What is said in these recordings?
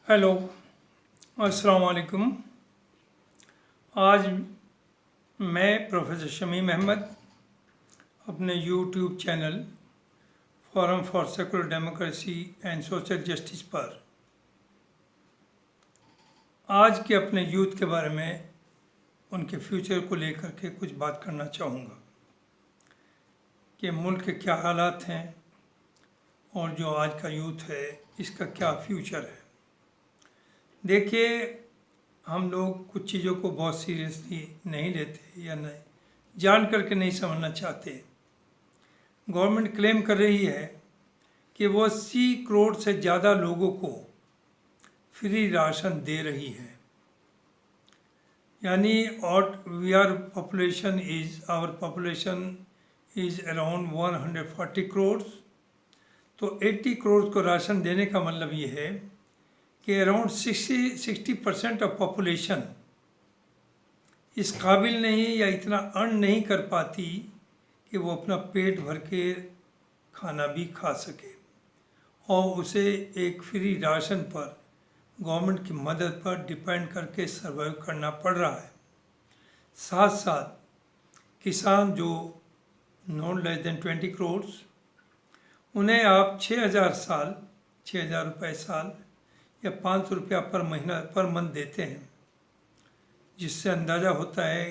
Hello, अस्सलाम वालेकुम। आज मैं प्रोफेसर शमीम अहमद अपने YouTube channel forum for secular democracy and social justice पर आज के अपने यूथ के बारे में उनके फ्यूचर को लेकर के कुछ बात करना चाहूँगा कि मुल्क के क्या हालात हैं और जो आज का यूथ है इसका क्या फ्यूचर है। देखिए, हम लोग कुछ चीज़ों को बहुत सीरियसली नहीं लेते या नहीं जान करके नहीं समझना चाहते। गवर्नमेंट क्लेम कर रही है कि वो 80 करोड़ से ज़्यादा लोगों को फ्री राशन दे रही है, यानी और our population is around 140 crore. तो 80 करोड़ को राशन देने का मतलब ये है कि अराउंड 60% ऑफ पॉपुलेशन इस काबिल नहीं या इतना अर्न नहीं कर पाती कि वो अपना पेट भर के खाना भी खा सके, और उसे एक फ्री राशन पर गवर्नमेंट की मदद पर डिपेंड करके सर्वाइव करना पड़ रहा है। साथ साथ किसान जो नॉट लेस देन 20 करोड़, उन्हें आप 6,000 रुपये साल या 500 रुपया पर महीना पर मंथ देते हैं, जिससे अंदाज़ा होता है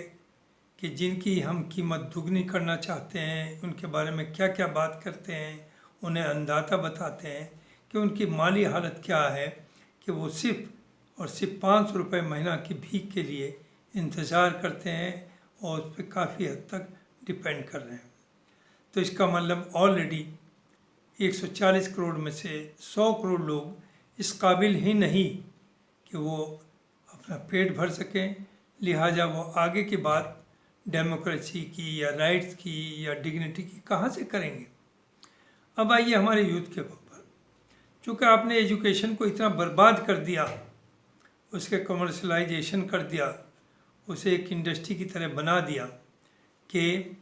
कि जिनकी हम कीमत दुगनी करना चाहते हैं उनके बारे में क्या क्या बात करते हैं, उन्हें अंदाज़ा बताते हैं कि उनकी माली हालत क्या है कि वो सिर्फ 500 रुपये महीना की भीख के लिए इंतज़ार करते हैं और उस पर काफ़ी हद तक डिपेंड कर रहे हैं। तो इसका मतलब ऑलरेडी 140 करोड़ में से 100 करोड़ लोग इस काबिल ही नहीं कि वो अपना पेट भर सकें, लिहाजा वो आगे की बात डेमोक्रेसी की या राइट्स की या डिग्निटी की कहाँ से करेंगे। अब आइए हमारे यूथ के ऊपर, चूँकि आपने एजुकेशन को इतना बर्बाद कर दिया, उसके कमर्शलाइजेशन कर दिया, उसे एक इंडस्ट्री की तरह बना दिया कि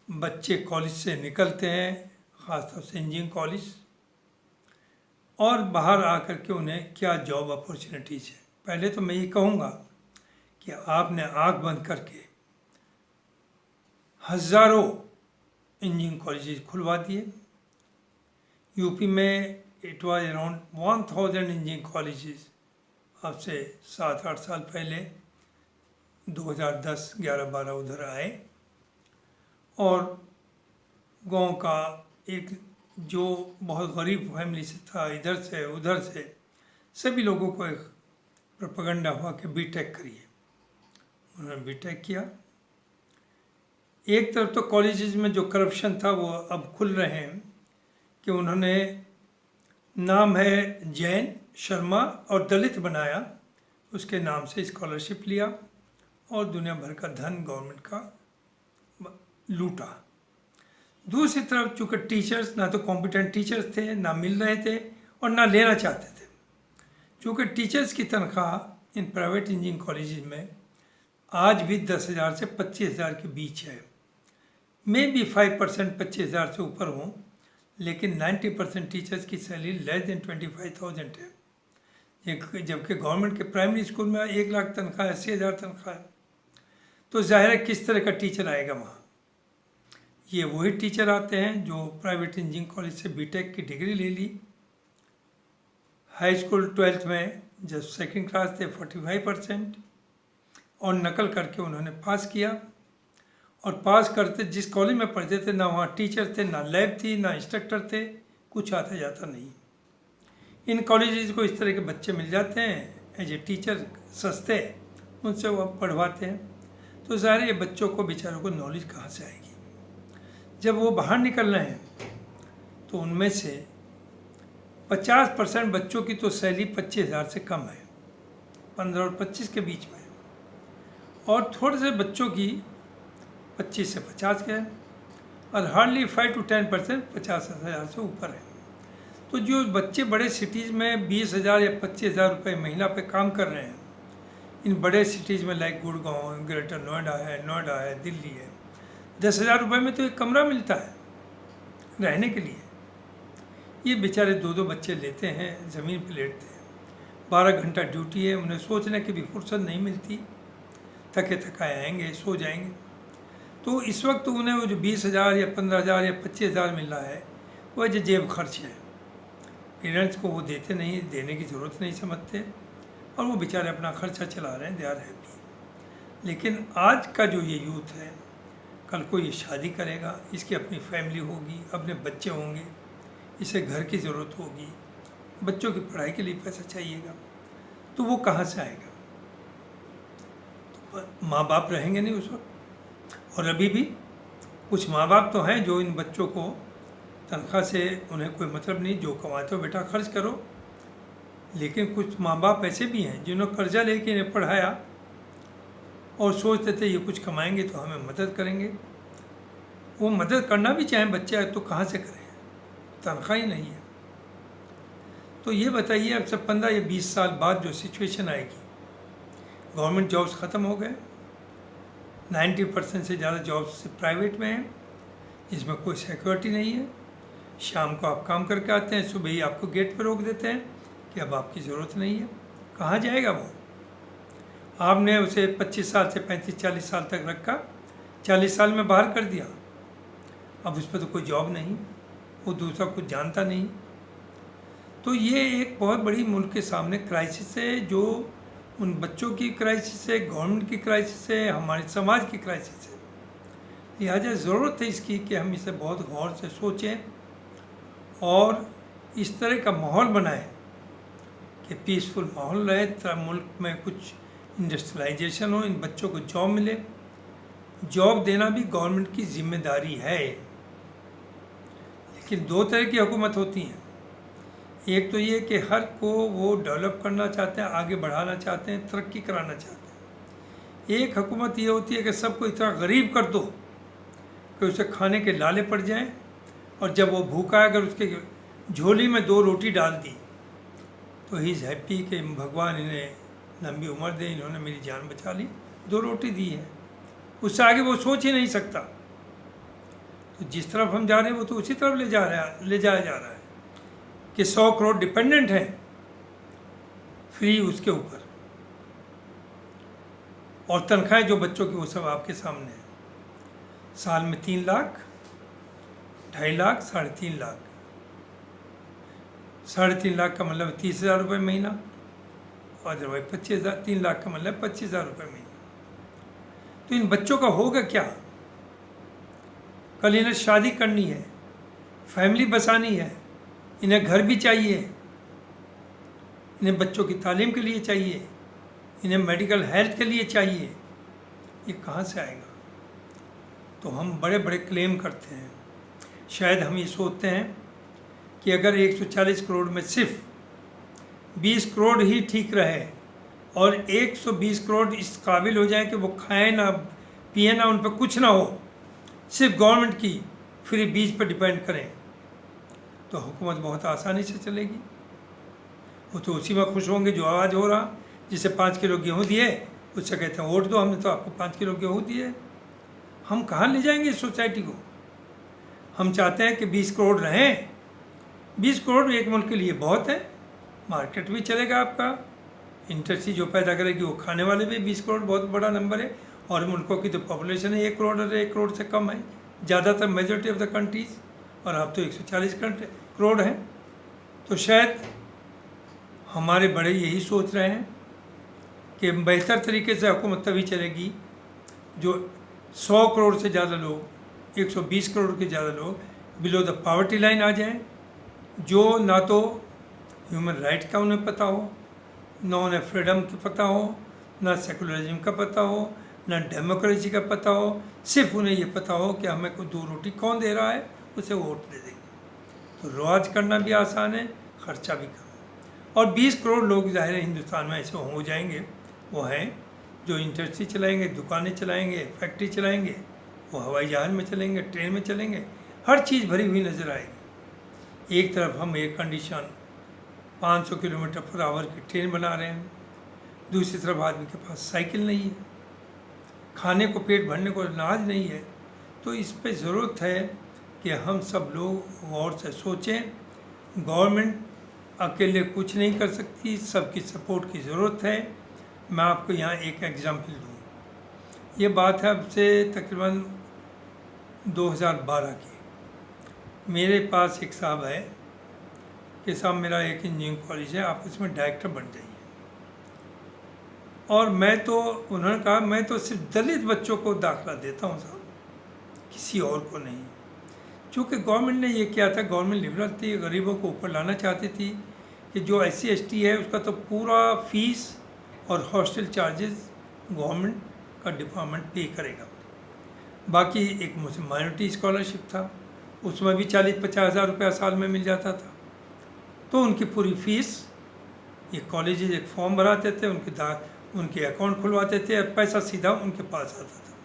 बच्चे कॉलेज से निकलते हैं, ख़ासतौर से इंजीनियरिंग कॉलेज, और बाहर आकर के उन्हें क्या जॉब अपॉर्चुनिटीज़ है। पहले तो मैं ये कहूँगा कि आपने आंख बंद करके हज़ारों इंजीनियरिंग कॉलेजेस खुलवा दिए। यूपी में it was around 1000 engineering colleges अब से 7-8 साल पहले 2010, 11, 12 उधर आए, और गांव का एक जो बहुत गरीब फैमिली से था, इधर से उधर से सभी लोगों को एक प्रोपेगेंडा हुआ कि बीटेक करिए। उन्होंने बीटेक किया। एक तरफ तो कॉलेजेस में जो करप्शन था वो अब खुल रहे हैं कि उन्होंने नाम है जैन, शर्मा और दलित बनाया, उसके नाम से स्कॉलरशिप लिया और दुनिया भर का धन गवर्नमेंट का लूटा। दूसरी तरफ चूँकि टीचर्स ना तो कॉम्पिटेंट टीचर्स थे, ना मिल रहे थे और ना लेना चाहते थे। चूँकि टीचर्स की तनख्वाह इन प्राइवेट इंजीनियरिंग कॉलेजेस में आज भी 10,000 से 25,000 के बीच है। मे बी 5% 25,000 से ऊपर हों, लेकिन 90% टीचर्स की सैलरी लेस देन 25,000 है। जबकि गवर्नमेंट के प्राइमरी स्कूल में 1 लाख तनख्वाह, 80,000 तनख्वाह है। तो जाहिर है किस तरह का टीचर आएगा वहाँ। ये वही टीचर आते हैं जो प्राइवेट इंजीनियरिंग कॉलेज से बीटेक की डिग्री ले ली, हाई स्कूल 12th में जब सेकंड क्लास थे 45%, और नकल करके उन्होंने पास किया। और पास करते जिस कॉलेज में पढ़ते थे ना वहाँ टीचर थे, ना लैब थी, ना इंस्ट्रक्टर थे, कुछ आता जाता नहीं। इन कॉलेजेस को इस तरह के बच्चे मिल जाते हैं एज ए टीचर, सस्ते, उनसे वो पढ़वाते हैं। तो ज़ाहिर है ये बच्चों को बेचारों को नॉलेज कहाँ से आएगी। जब वो बाहर निकल रहे हैं तो उनमें से 50% बच्चों की तो सैलरी 25,000 से कम है, 15 और 25 के बीच में, और थोड़े से बच्चों की 25 से 50 के हैं, और हार्डली 5 to 10% 50,000 से ऊपर है। तो जो बच्चे बड़े सिटीज़ में 20,000 या 25,000 रुपये महीना पे काम कर रहे हैं, इन बड़े सिटीज़ में लाइक गुड़गांव, ग्रेटर नोएडा है, दिल्ली है, 10,000 रुपये में तो एक कमरा मिलता है रहने के लिए। ये बेचारे 2-2 बच्चे लेते हैं, ज़मीन पे लेटते हैं। 12 घंटा ड्यूटी है, उन्हें सोचने की भी फुर्सत नहीं मिलती, थके थकाए आएंगे, सो जाएंगे। तो इस वक्त उन्हें वो जो 20,000 या 15,000 या 25,000 मिल रहा है, वह जो जेब खर्च है, पेरेंट्स को वो देते नहीं, देने की ज़रूरत नहीं समझते, और वो बेचारे अपना खर्चा चला रहे हैं, दे आर हैप्पी। लेकिन आज का जो ये यूथ है, कल को ये शादी करेगा, इसकी अपनी फैमिली होगी, अपने बच्चे होंगे, इसे घर की ज़रूरत होगी, बच्चों की पढ़ाई के लिए पैसा चाहिएगा, तो वो कहाँ से आएगा? तो माँ बाप रहेंगे नहीं उस वक्त। और अभी भी कुछ माँ बाप तो हैं जो इन बच्चों को तनख्वाह से उन्हें कोई मतलब नहीं, जो कमाते हो बेटा खर्च करो। लेकिन कुछ माँ बाप ऐसे भी हैं जिन्होंने कर्जा लेके इन्हें पढ़ाया और सोचते थे ये कुछ कमाएंगे तो हमें मदद करेंगे। वो मदद करना भी चाहें बच्चे तो कहाँ से करें, तनख्वाह ही नहीं है। तो ये बताइए अब से 15 या 20 साल बाद जो सिचुएशन आएगी, गवर्नमेंट जॉब्स ख़त्म हो गए, 90% से ज़्यादा जॉब्स प्राइवेट में हैं, जिसमें कोई सिक्योरिटी नहीं है। शाम को आप काम करके आते हैं, सुबह ही आपको गेट पर रोक देते हैं कि अब आपकी ज़रूरत नहीं है। कहाँ जाएगा वो? आपने उसे 25 साल से 35-40 साल तक रखा, 40 साल में बाहर कर दिया, अब उस पर तो कोई जॉब नहीं, वो दूसरा कुछ जानता नहीं। तो ये एक बहुत बड़ी मुल्क के सामने क्राइसिस है, जो उन बच्चों की क्राइसिस है, गवर्नमेंट की क्राइसिस है, हमारे समाज की क्राइसिस है। लिहाजा ज़रूरत है इसकी कि हम इसे बहुत गौर से सोचें और इस तरह का माहौल बनाएं कि पीसफुल माहौल रहे, मुल्क में कुछ इंडस्ट्रियलाइजेशन हो, इन बच्चों को जॉब मिले। जॉब देना भी गवर्नमेंट की जिम्मेदारी है। लेकिन दो तरह की हुकूमत होती हैं, एक तो ये कि हर को वो डेवलप करना चाहते हैं, आगे बढ़ाना चाहते हैं, तरक्की कराना चाहते हैं। एक हुकूमत ये होती है कि सबको इतना गरीब कर दो कि उसे खाने के लाले पड़ जाएं, और जब वो भूखा है अगर उसके झोली में 2 रोटी डाल दी तो ही इज़ हैप्पी कि भगवान इन्हें लंबी उम्र दे, इन्होंने मेरी जान बचा ली, 2 रोटी दी है, उससे आगे वो सोच ही नहीं सकता। तो जिस तरफ हम जा रहे हैं वो तो उसी तरफ ले जाया जा रहा है कि 100 करोड़ डिपेंडेंट हैं फ्री उसके ऊपर, और तनख्वाहें जो बच्चों की वो सब आपके सामने है। साल में 3 लाख, 2.5 लाख, 3.5 लाख, 3.5 लाख का मतलब 30,000 रुपये महीना, और अदरवाइज 25,000, 3 लाख का मतलब 25,000 रुपये महीना। तो इन बच्चों का होगा क्या? कल इन्हें शादी करनी है, फैमिली बसानी है, इन्हें घर भी चाहिए, इन्हें बच्चों की तालीम के लिए चाहिए, इन्हें मेडिकल हेल्थ के लिए चाहिए। ये कहाँ से आएगा? तो हम बड़े बड़े क्लेम करते हैं, शायद हम ये सोचते हैं कि अगर 140 करोड़ में सिर्फ 20 करोड़ ही ठीक रहे और 120 करोड़ इस काबिल हो जाए कि वो खाएं ना पिए ना, उन पर कुछ ना हो, सिर्फ गवर्नमेंट की फ्री बीज पर डिपेंड करें, तो हुकूमत बहुत आसानी से चलेगी। वो तो उसी में खुश होंगे जो आज हो रहा, जिसे 5 किलो गेहूँ दिए उससे कहते हैं वोट दो, हमने तो आपको 5 किलो गेहूँ दिए। हम कहाँ ले जाएंगे इस सोसाइटी को? हम चाहते हैं कि 20 करोड़ रहें। 20 करोड़ एक मुल्क के लिए बहुत है, मार्केट भी चलेगा आपका, इंडस्ट्री जो पैदा करेगी वो खाने वाले भी। 20 करोड़ बहुत बड़ा नंबर है, और मुल्कों की तो पॉपुलेशन है 1 करोड़ और 1 करोड़ से कम है ज़्यादातर मेजॉरिटी ऑफ द कंट्रीज़, और अब तो 140 करोड़ हैं। तो शायद हमारे बड़े यही सोच रहे हैं कि बेहतर तरीके से हुकूमत तभी चलेगी जो 100 करोड़ से ज़्यादा लोग, 120 करोड़ के ज़्यादा लोग बिलो द पॉवर्टी लाइन आ जाएं, जो ना तो ह्यूमन राइट का उन्हें पता हो, ना उन्हें फ्रीडम का पता हो, ना सेकुलरिज्म का पता हो, ना डेमोक्रेसी का पता हो, सिर्फ उन्हें ये पता हो कि हमें को 2 रोटी कौन दे रहा है उसे वोट दे देंगे। तो रिवाज करना भी आसान है, खर्चा भी कम। और 20 करोड़ लोग ज़ाहिर है हिंदुस्तान में ऐसे हो जाएंगे, वो हैं जो इंडस्ट्री चलाएंगे, दुकानें चलाएंगे, फैक्ट्री चलाएंगे, वो हवाई जहाज़ में चलेंगे, ट्रेन में चलेंगे, हर चीज़ भरी हुई नज़र आएगी। एक तरफ हम air condition 500 kilometre per hour की ट्रेन बना रहे हैं, दूसरी तरफ आदमी के पास साइकिल नहीं है, खाने को पेट भरने को अनाज नहीं है। तो इस पे ज़रूरत है कि हम सब लोग गौर से सोचें। गवर्नमेंट अकेले कुछ नहीं कर सकती, सबकी सपोर्ट की ज़रूरत है। मैं आपको यहाँ एक एग्जांपल दूँ। ये बात है अब से तकरीबन 2012 की। मेरे पास एक साहब है कि साहब मेरा एक इंजीनियरिंग कॉलेज है, आप उसमें डायरेक्टर बन जाइए। और मैं तो, उन्होंने कहा मैं तो सिर्फ दलित बच्चों को दाखिला देता हूँ साहब, किसी और को नहीं। चूँकि गवर्नमेंट ने ये किया था, गवर्नमेंट लिबरल थी, गरीबों को ऊपर लाना चाहती थी कि जो SC/ST है उसका तो पूरा फीस और हॉस्टल चार्जेस गवर्नमेंट का डिपार्टमेंट पे करेगा। बाकी एक मुस्लिम माइनॉरिटी स्कॉलरशिप था, उसमें भी 40-50 हज़ार रुपया साल में मिल जाता था। तो उनकी पूरी फीस, ये कॉलेजेस एक फॉर्म भराते थे, उनके अकाउंट खुलवाते थे और पैसा सीधा उनके पास आता था।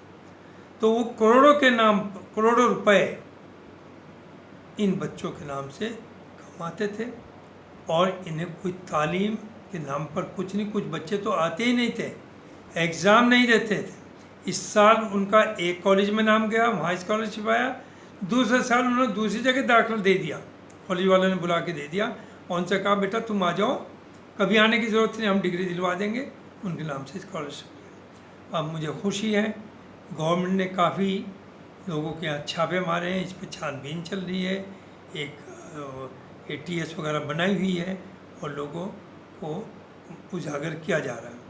तो वो करोड़ों के नाम, करोड़ों रुपए इन बच्चों के नाम से कमाते थे। और इन्हें कोई तालीम के नाम पर कुछ नहीं, कुछ बच्चे तो आते ही नहीं थे, एग्ज़ाम नहीं देते थे। इस साल उनका एक कॉलेज में नाम गया, वहाँ स्कॉलरशिप आया, दूसरे साल उन्होंने दूसरी जगह दाखिला दे दिया, कॉलेज वालों ने बुला के दे दिया और उनसे कहा बेटा तुम आ जाओ, कभी आने की ज़रूरत नहीं, हम डिग्री दिलवा देंगे। उनके नाम से स्कॉलरशिप। अब मुझे खुशी है, गवर्नमेंट ने काफ़ी लोगों के यहाँ छापे मारे हैं, इस पर छानबीन चल रही है, एक ATS वगैरह बनाई हुई है और लोगों को उजागर किया जा रहा है।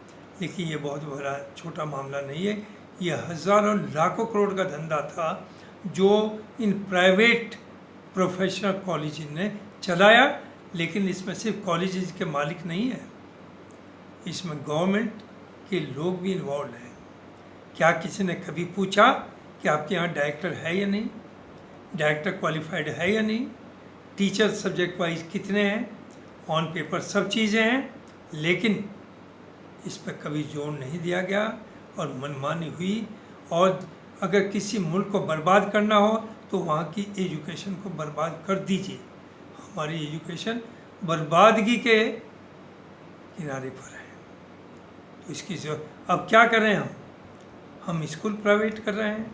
लेकिन ये बहुत बड़ा छोटा मामला नहीं है, ये हज़ारों लाखों करोड़ का धंधा था जो इन प्राइवेट प्रोफेशनल कॉलेज ने चलाया। लेकिन इसमें सिर्फ कॉलेजेस के मालिक नहीं है, इसमें गवर्नमेंट के लोग भी इन्वॉल्व हैं। क्या किसी ने कभी पूछा कि आपके यहाँ डायरेक्टर है या नहीं, डायरेक्टर क्वालिफाइड है या नहीं, टीचर सब्जेक्ट वाइज कितने हैं, ऑन पेपर सब चीज़ें हैं, लेकिन इस पर कभी जोर नहीं दिया गया और मनमानी हुई। और अगर किसी मुल्क को बर्बाद करना हो तो वहाँ की एजुकेशन को बर्बाद कर दीजिए। हमारी एजुकेशन बर्बादगी के किनारे पर है, तो इसकी अब क्या कर रहे हैं हम स्कूल प्राइवेट कर रहे हैं।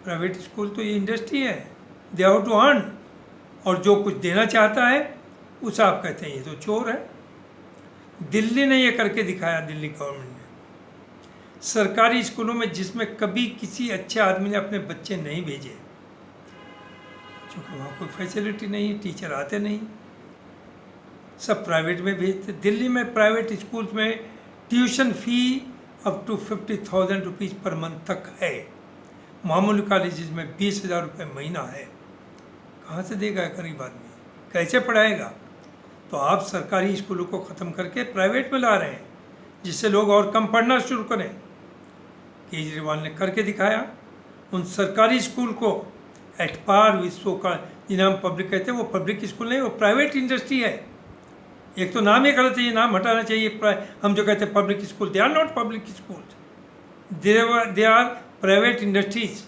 प्राइवेट स्कूल तो ये इंडस्ट्री है, दे हैव टू अर्न, और जो कुछ देना चाहता है उसे आप कहते हैं ये तो चोर है। दिल्ली ने ये करके दिखाया, दिल्ली गवर्नमेंट ने सरकारी स्कूलों में जिसमें कभी किसी अच्छे आदमी ने अपने बच्चे नहीं भेजे, क्योंकि वहाँ कोई फैसिलिटी नहीं, टीचर आते नहीं, सब प्राइवेट में भेजते। दिल्ली में प्राइवेट स्कूल्स में tuition fee up to 50,000 rupees per month तक है, मामूली कॉलेजेस में 20,000 रुपये महीना है। कहाँ से देगा गरीब आदमी, कैसे पढ़ाएगा? तो आप सरकारी स्कूलों को ख़त्म करके प्राइवेट में ला रहे हैं, जिससे लोग और कम पढ़ना शुरू करें। केजरीवाल ने करके दिखाया। उन सरकारी स्कूल को एट पार विश्व का, जिन्हें हम पब्लिक कहते हैं, वो पब्लिक स्कूल नहीं, वो प्राइवेट इंडस्ट्री है। एक तो नाम ही गलत है, ये नाम हटाना चाहिए। हम जो कहते हैं public school, they are not public school, they are private industries.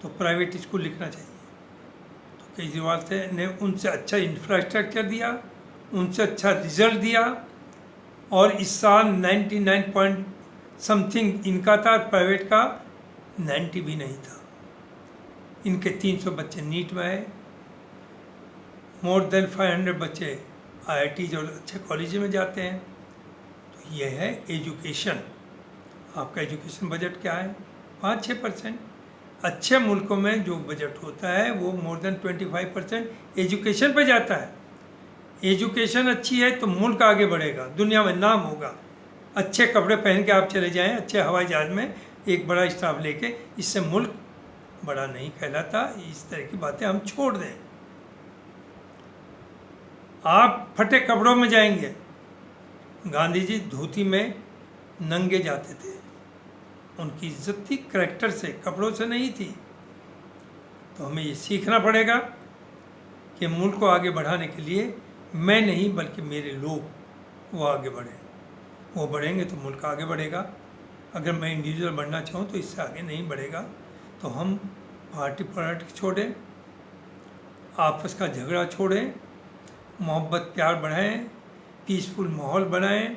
तो प्राइवेट स्कूल लिखना चाहिए। तो केजरीवाल ने उनसे अच्छा इंफ्रास्ट्रक्चर दिया, उनसे अच्छा रिजल्ट दिया, और इस साल 99 पॉइंट समथिंग इनका था, प्राइवेट का 90 भी नहीं था। इनके 300 बच्चे नीट में आए, मोर देन 500 बच्चे IIT और अच्छे कॉलेज में जाते हैं। तो ये है एजुकेशन। आपका एजुकेशन बजट क्या है? 5-6%। अच्छे मुल्कों में जो बजट होता है वो मोर देन 25% एजुकेशन पे जाता है। एजुकेशन अच्छी है तो मुल्क आगे बढ़ेगा, दुनिया में नाम होगा। अच्छे कपड़े पहन के आप चले जाएं, अच्छे हवाई जहाज़ में एक बड़ा स्टाफ लेके, इससे मुल्क बड़ा नहीं कहलाता। इस तरह की बातें हम छोड़ दें। आप फटे कपड़ों में जाएंगे, गांधी जी धोती में नंगे जाते थे, उनकी इज्जत थी करैक्टर से, कपड़ों से नहीं थी। तो हमें ये सीखना पड़ेगा कि मुल्क को आगे बढ़ाने के लिए मैं नहीं बल्कि मेरे लोग वो आगे बढ़ें। वो बढ़ेंगे तो मुल्क आगे बढ़ेगा। अगर मैं इंडिविजुअल बढ़ना चाहूँ तो इससे आगे नहीं बढ़ेगा। तो हम पार्टी पॉलिटिक्स छोड़ें, आपस का झगड़ा छोड़ें, मोहब्बत प्यार बढ़ाएं, पीसफुल माहौल बनाएं,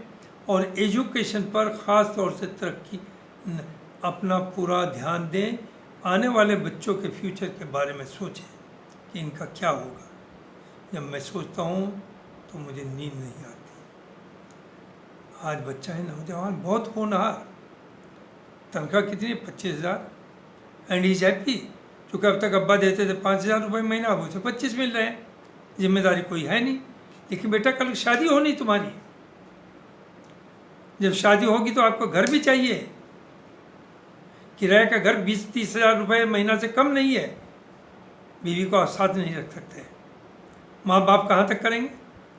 और एजुकेशन पर ख़ास तौर से तरक्की अपना पूरा ध्यान दें। आने वाले बच्चों के फ्यूचर के बारे में सोचें कि इनका क्या होगा। जब मैं सोचता हूँ तो मुझे नींद नहीं आती। आज बच्चा है नौजवान, बहुत होनहार, तनख्वाह कितनी, 25,000, एंड इज हैप्पी। चूँकि अब तक अब्बा देते थे 5,000 रुपये महीना, अब उसे 25 मिल रहे हैं, जिम्मेदारी कोई है नहीं। लेकिन बेटा कल शादी होनी तुम्हारी, जब शादी होगी तो आपको घर भी चाहिए। किराए का घर 20-30 हज़ार रुपये महीना से कम नहीं है। बीवी को आप साथ नहीं रख सकते। माँ बाप कहाँ तक करेंगे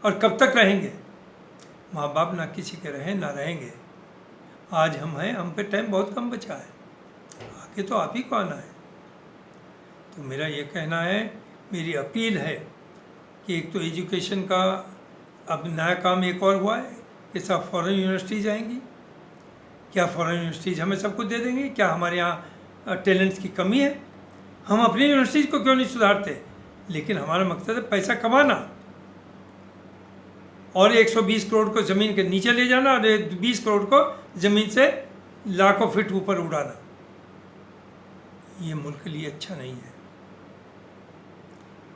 और कब तक रहेंगे? माँ बाप ना किसी के रहें ना रहेंगे। आज हम हैं, हम पे टाइम बहुत कम बचा है, आगे तो आप ही को आना है। तो मेरा ये कहना है, मेरी अपील है कि एक तो एजुकेशन का अब नया काम एक और हुआ है कि सब फॉरेन यूनिवर्सिटीज़ आएंगी। क्या फॉरेन यूनिवर्सिटीज़ हमें सब कुछ दे देंगी? क्या हमारे यहाँ टैलेंट्स की कमी है? हम अपनी यूनिवर्सिटीज़ को क्यों नहीं सुधारते? लेकिन हमारा मकसद है पैसा कमाना और 120 करोड़ को ज़मीन के नीचे ले जाना और 20 करोड़ को ज़मीन से लाखों फीट ऊपर उड़ाना। ये मुल्क के लिए अच्छा नहीं है।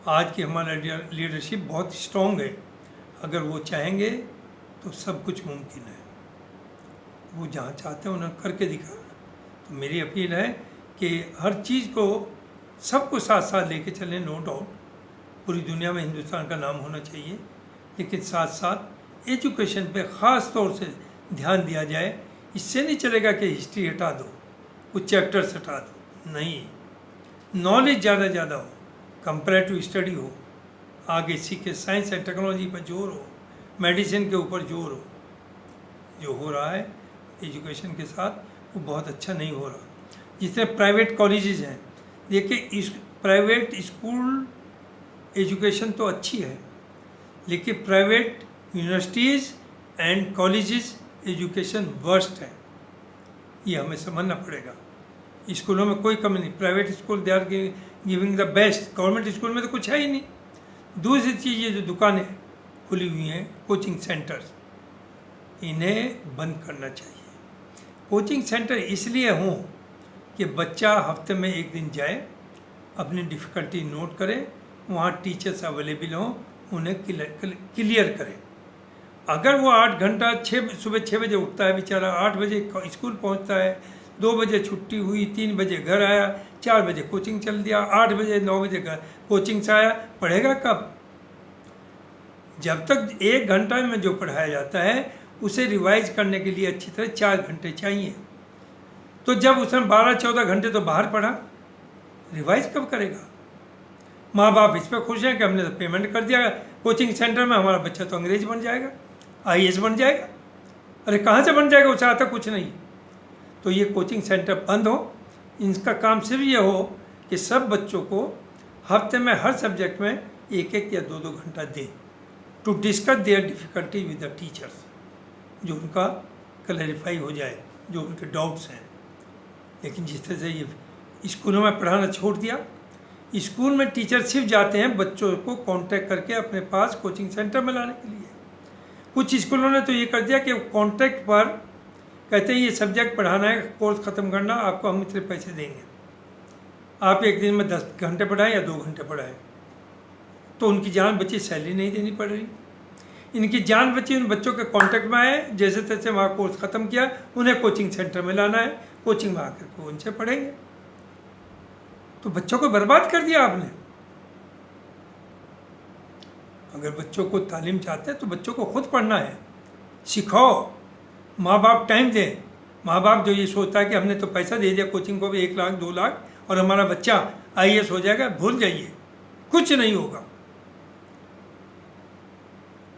आज की हमारा लीडरशिप बहुत स्ट्रॉन्ग है। अगर वो चाहेंगे तो सब कुछ मुमकिन है। वो जहाँ चाहते हैं उन्हें करके दिखा। तो मेरी अपील है कि हर चीज़ को सबको साथ साथ लेके चलें। नो डाउट पूरी दुनिया में हिंदुस्तान का नाम होना चाहिए, लेकिन साथ साथ एजुकेशन पे ख़ास तौर से ध्यान दिया जाए। इससे नहीं चलेगा कि हिस्ट्री हटा दो, कुछ चैप्टर्स हटा दो, नहीं, नॉलेज ज़्यादा हो, कंपैरेटिव स्टडी हो, आगे सीखे, साइंस एंड टेक्नोलॉजी पर जोर हो, मेडिसिन के ऊपर जोर हो। जो हो रहा है एजुकेशन के साथ वो बहुत अच्छा नहीं हो रहा। जितने प्राइवेट कॉलेजेस हैं, देखिए इस प्राइवेट स्कूल एजुकेशन तो अच्छी है, लेकिन private universities and colleges education worst है। ये हमें समझना पड़ेगा। स्कूलों में कोई कमी नहीं, private school they are giving the best, government school में तो कुछ है ही नहीं। दूसरी चीज़, ये जो दुकानें खुली हुई हैं, कोचिंग सेंटर्स, इन्हें बंद करना चाहिए। कोचिंग सेंटर इसलिए हों कि बच्चा हफ्ते में एक दिन जाए, अपनी डिफ़िकल्टी नोट करे, वहाँ टीचर्स अवेलेबल हों, उन्हें क्लियर करें। अगर वो 8 घंटा सुबह 6 बजे उठता है बेचारा, 8 बजे स्कूल पहुँचता है, 2 बजे छुट्टी हुई, 3 बजे घर आया, 4 बजे कोचिंग चल दिया, 8 बजे 9 बजे घर कोचिंग से आया, पढ़ेगा कब? जब तक 1 घंटा में जो पढ़ाया जाता है उसे रिवाइज करने के लिए अच्छी तरह 4 घंटे चाहिए। तो जब उसने 12-14 घंटे तो बाहर पढ़ा, रिवाइज कब करेगा? माँ बाप इस पर खुश हैं कि हमने तो पेमेंट कर दिया कोचिंग सेंटर में, हमारा बच्चा तो अंग्रेज बन जाएगा, IAS बन जाएगा। अरे कहाँ से बन जाएगा, उसे आता कुछ नहीं। तो ये कोचिंग सेंटर बंद हो। इनका काम सिर्फ ये हो कि सब बच्चों को हफ्ते में हर सब्जेक्ट में 1-1 या 2-2 घंटा दें, to discuss their difficulty with the teachers, जो उनका क्लैरिफाई हो जाए, जो उनके डाउट्स हैं। लेकिन जिस तरह से ये स्कूलों में पढ़ाना छोड़ दिया, स्कूल में टीचर सिर्फ जाते हैं बच्चों को कांटेक्ट करके अपने पास कोचिंग सेंटर में लाने के लिए। कुछ स्कूलों ने तो ये कर दिया कि कांटेक्ट पर कहते हैं ये सब्जेक्ट पढ़ाना है, कोर्स ख़त्म करना, आपको हम इतने पैसे देंगे। आप एक दिन में 10 घंटे पढ़ाएं या 2 घंटे पढ़ाएं, तो उनकी जान बची, सैलरी नहीं देनी पड़ रही। इनकी जान बची, उन बच्चों के कांटेक्ट में आए, जैसे तैसे वहाँ कोर्स ख़त्म किया, उन्हें कोचिंग सेंटर में लाना है, कोचिंग में आकर के उनसे पढ़ेंगे। तो बच्चों को बर्बाद कर दिया आपने। अगर बच्चों को तालीम चाहते हैं तो बच्चों को खुद पढ़ना है, सिखाओ। माँ बाप टाइम दें। माँ बाप जो ये सोचता है कि हमने तो पैसा दे दिया कोचिंग को भी 1 लाख 2 लाख और हमारा बच्चा IAS हो जाएगा, भूल जाइए, कुछ नहीं होगा।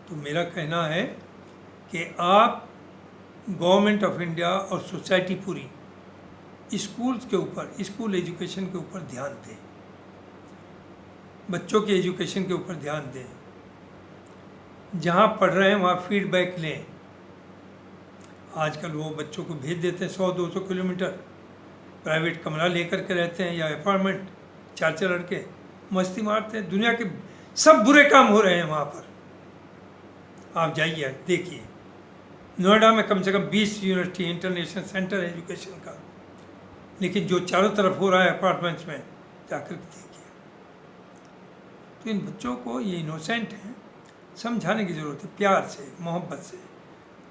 तो मेरा कहना है कि आप गवर्नमेंट ऑफ इंडिया और सोसाइटी पूरी स्कूल्स के ऊपर, स्कूल एजुकेशन के ऊपर ध्यान दें, बच्चों के एजुकेशन के ऊपर ध्यान दें। जहाँ पढ़ रहे हैं वहाँ फीडबैक लें। आजकल वो बच्चों को भेज देते हैं 100-200 किलोमीटर, प्राइवेट कमरा लेकर के रहते हैं या अपार्टमेंट, 4 लड़के मस्ती मारते हैं। दुनिया के सब बुरे काम हो रहे हैं वहाँ पर। आप जाइए, देखिए। नोएडा में कम से कम 20 यूनिवर्सिटी इंटरनेशनल सेंटर है एजुकेशन का, लेकिन जो चारों तरफ हो रहा है अपार्टमेंट्स में, जाकर के देखिए। तो इन बच्चों को, ये इनोसेंट हैं, समझाने की ज़रूरत है, प्यार से, मोहब्बत से।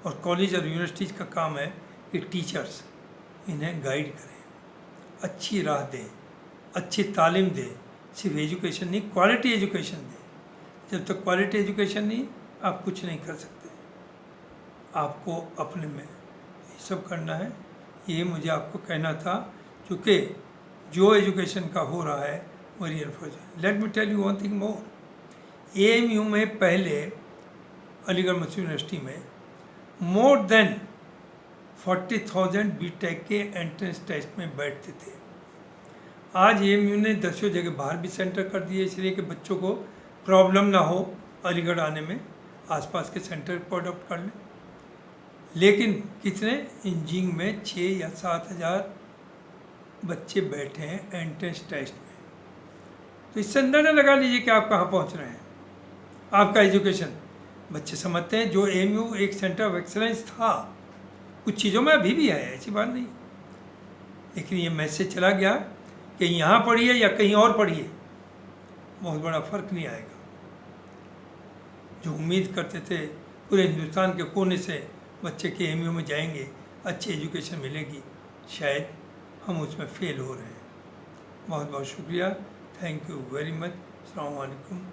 और कॉलेज और यूनिवर्सिटीज़ का काम है कि टीचर्स इन्हें गाइड करें, अच्छी राह दें, अच्छी तालीम दें। सिर्फ एजुकेशन नहीं, क्वालिटी एजुकेशन दें। जब तक क्वालिटी एजुकेशन नहीं, आप कुछ नहीं कर सकते। आपको अपने में ये सब करना है। ये मुझे आपको कहना था, क्योंकि जो एजुकेशन का हो रहा है वो real for. Let me tell you one thing more. AMU में पहले, अलीगढ़ मुस्लिम यूनिवर्सिटी में मोर देन 40,000 बीटेक के एंट्रेंस टेस्ट में बैठते थे। आज AMU ने 10 जगह बाहर भी सेंटर कर दिए, इसलिए कि बच्चों को प्रॉब्लम ना हो अलीगढ़ आने में, आसपास के सेंटर को अडॉप्ट कर लें। लेकिन कितने, इंजीनियरिंग में 6 या 7 हज़ार बच्चे बैठे हैं एंट्रेंस टेस्ट में। तो इससे अंदाजा लगा लीजिए कि आप कहाँ पहुँच रहे हैं। आपका एजुकेशन, बच्चे समझते हैं जो AMU एक सेंटर ऑफ एक्सेलेंस था, कुछ चीज़ों में अभी भी है, ऐसी बात नहीं, लेकिन ये मैसेज चला गया कि यहाँ पढ़िए या कहीं और पढ़िए, बहुत बड़ा फ़र्क नहीं आएगा। जो उम्मीद करते थे पूरे हिंदुस्तान के कोने से बच्चे के AMU में जाएंगे, अच्छी एजुकेशन मिलेगी, शायद हम उसमें फेल हो रहे हैं। बहुत बहुत शुक्रिया, थैंक यू वेरी मच। अस्सलाम वालेकुम।